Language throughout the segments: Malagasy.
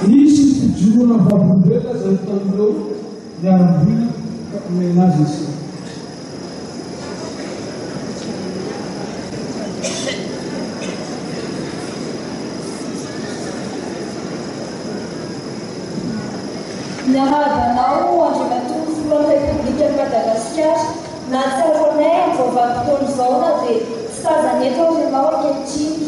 nisy fijorona vavolena zay tamin'ireo miaramboina menazy izy. Niarabanao Andriamatoa Filoha Repoblika Madagasikara nahatsiaronay amin'ny vanim-potoana izao na dia tsy tazana eto Andrianao ankehitriny.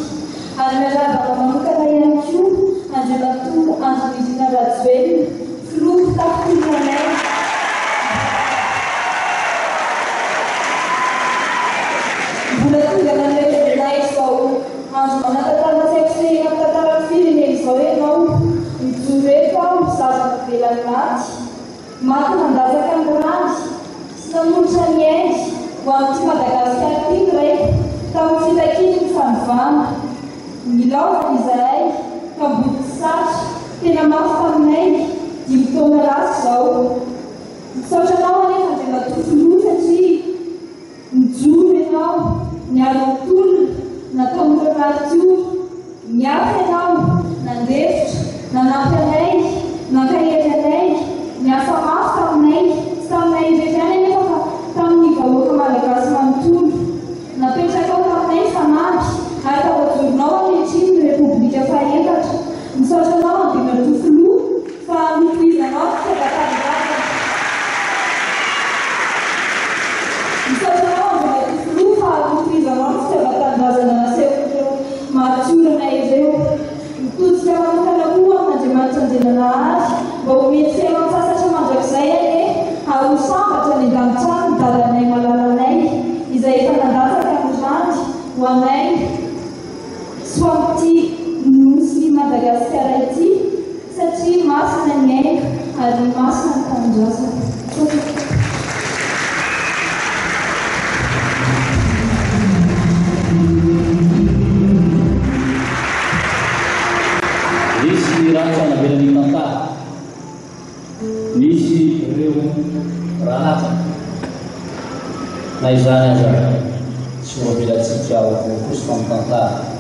Ary miarabana manokana ihany koa Andriamatoa Andrinirina Rajoelina Filoha Tafilohanay. Mbola tonga nanlehibenay izao andro manatantara sekoseina amin'ny tantaran'ny firenena izao ianao. Mijoro eto aho mizaza nivelany maty. Maty mandazaka ny randy sy nanolotra ny aidy ho amin'ity Madagasikara ity ndraiky tamin'ny fitakiny ny fanovana. Nilaozana izahay ka mboty satra tena mafy taminay 5 taona rasy izao. Misaotra anao anefa Andriamatoa Filoha satria mijoro ianao niaro ny tolona natao miranaty niafy ianao nandefitra nanampy anay nankahety anay niasa mafy taminay tsy taminay irery ihany anefa fa tamin'ny vahoaka malagasy manontolo. Napetraka ao taminay fanampy ary tapajoronao ankehitriny ny Repoblika faha-efatra. Misaotra anao Andriamatoa Filoha fa notohizanao ny fitondran-tanindrazana. Misaotra anao Andriamatoa Filoha fa notohizanao ny fitondran-tanindrazana nasehon'ireo mahatsiorana ireo. Mitodika manokana koa amin'Andriamanitra Anjelanahary mba homeny feno amin'ny sasatra mandrakizay ane ary ho sambatra ny an-danin-trano ny dadanay malalanay izay efa nandatsaka ny randy ho anay sy ho amin'ity nosy Madagasikara ity satria masina ny aina ary masina ny tanindrazana. Nisy ratsy anavelan'ny tantara, nisy ireo rahatsaka na izany aza tsy ho avelantsika ho kosa amin'ny tantara.